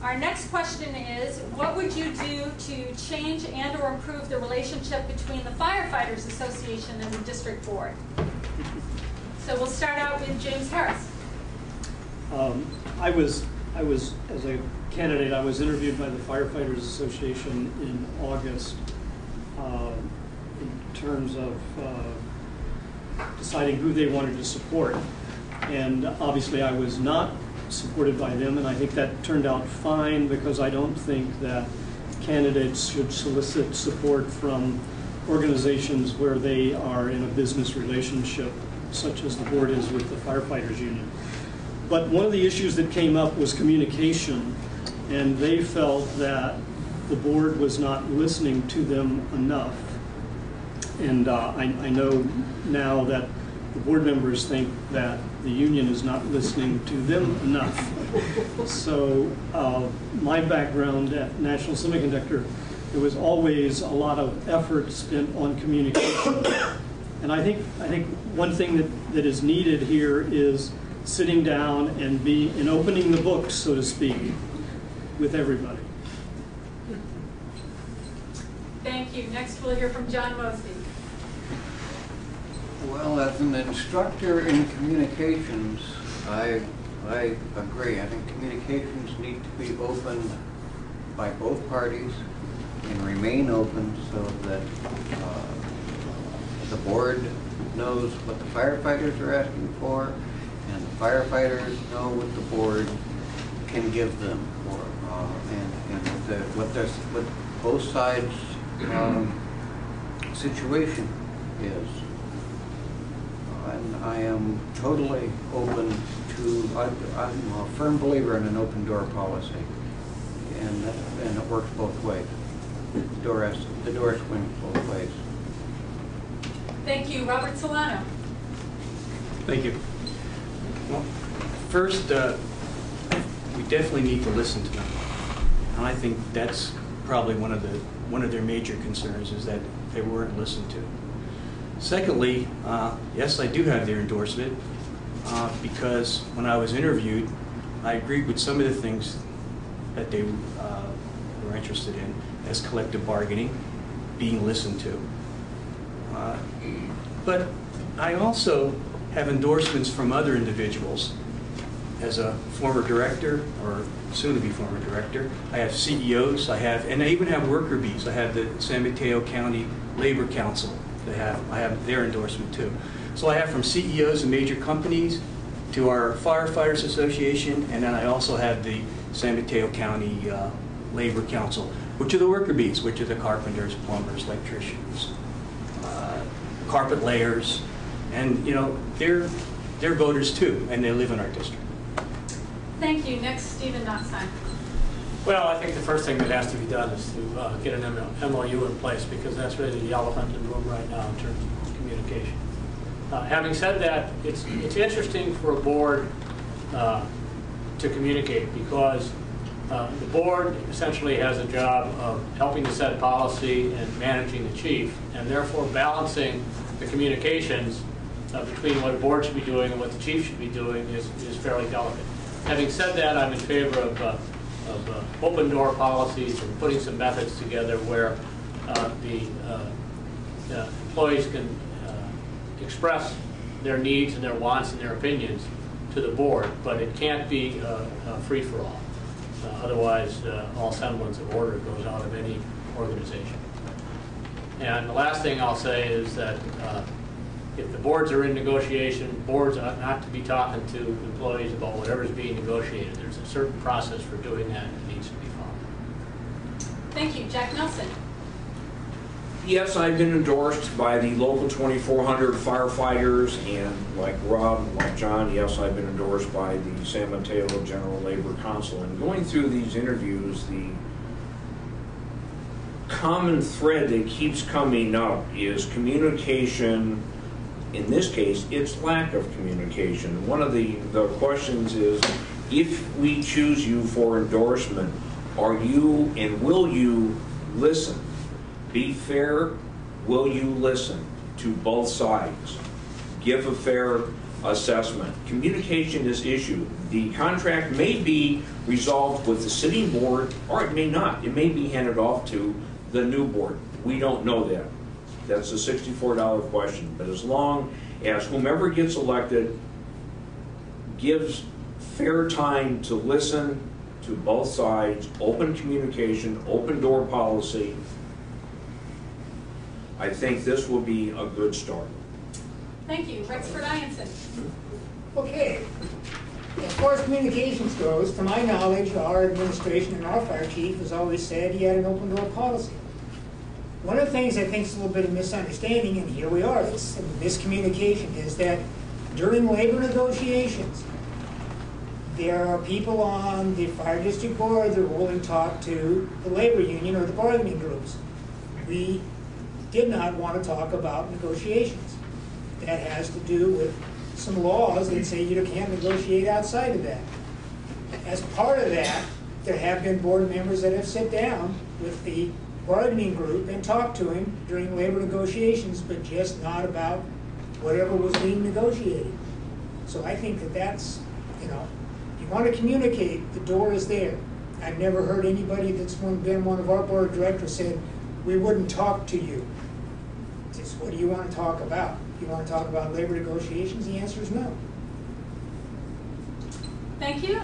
Our next question is, what would you do to change and or improve the relationship between the Firefighters Association and the district board? So we'll start out with James Harris. I was, as a candidate, I was interviewed by the Firefighters Association in August in terms of deciding who they wanted to support. And obviously I was not supported by them, and I think that turned out fine, because I don't think that candidates should solicit support from organizations where they are in a business relationship, such as the board is with the Firefighters Union. But one of the issues that came up was communication, and they felt that the board was not listening to them enough. And I know now that the board members think that the union is not listening to them enough. So my background at National Semiconductor, there was always a lot of effort spent on communication. And I think one thing that is needed here is sitting down and opening the books, so to speak, with everybody. Thank you. Next we'll hear from Jon Mosby. Well, as an instructor in communications, I agree. I think communications need to be opened by both parties and remain open so that the board knows what the firefighters are asking for, and the firefighters know what the board can give them, what both sides' situation is. And I am totally open to, I'm a firm believer in an open door policy, and it works both ways. The door swings both ways. Thank you. Robert Silano. Thank you. Well, first, we definitely need to listen to them, and I think that's probably one of their major concerns, is that they weren't listened to. Secondly, yes, I do have their endorsement, because when I was interviewed, I agreed with some of the things that they were interested in, as collective bargaining, being listened to. But I also have endorsements from other individuals. As a former director, or soon-to-be former director, I have CEOs, and I even have worker bees. I have the San Mateo County Labor Council. I have their endorsement too. So I have from CEOs of major companies to our Firefighters Association, and then I also have the San Mateo County Labor Council, which are the worker bees, which are the carpenters, plumbers, electricians, carpet layers, and they're voters too, and they live in our district. Thank you. Next, Stephen Nachtsheim. Well, I think the first thing that has to be done is to get an MOU in place, because that's really the elephant in the room right now in terms of communication. Having said that, it's interesting for a board to communicate, because the board essentially has a job of helping to set policy and managing the chief, and therefore balancing the communications between what a board should be doing and what the chief should be doing is fairly delicate. Having said that, I'm in favor of open door policies and putting some methods together where the employees can express their needs and their wants and their opinions to the board, but it can't be a free-for-all. Otherwise, all semblance of order goes out of any organization. And the last thing I'll say is that if the boards are in negotiation, boards ought not to be talking to employees about whatever's being negotiated. There's a certain process for doing that that needs to be followed. Thank you. Jack Nelson. Yes, I've been endorsed by the local 2,400 firefighters, and like Rob and like John, yes, I've been endorsed by the San Mateo General Labor Council. And going through these interviews, the common thread that keeps coming up is communication. In this case, it's lack of communication. One of the questions is, if we choose you for endorsement, are you and will you listen? Be fair, will you listen to both sides? Give a fair assessment. Communication is issue. The contract may be resolved with the sitting board, or it may not. It may be handed off to the new board. We don't know that. That's a $64 question. But as long as whomever gets elected gives fair time to listen to both sides, open communication, open door policy, I think this will be a good start. Thank you. Rexford Ianson. Okay. As far as communications goes, to my knowledge, our administration and our fire chief has always said he had an open door policy. One of the things I think is a little bit of misunderstanding, and here we are, it's a miscommunication, is that during labor negotiations, there are people on the fire district board that will only talk to the labor union or the bargaining groups. We did not want to talk about negotiations. That has to do with some laws that say you can't negotiate outside of that. As part of that, there have been board members that have sat down with the bargaining group and talked to him during labor negotiations, but just not about whatever was being negotiated. So I think that that's, if you want to communicate, the door is there. I've never heard anybody that's been one of our board of directors said, we wouldn't talk to you. Just what do you want to talk about? If you want to talk about labor negotiations, the answer is no. Thank you.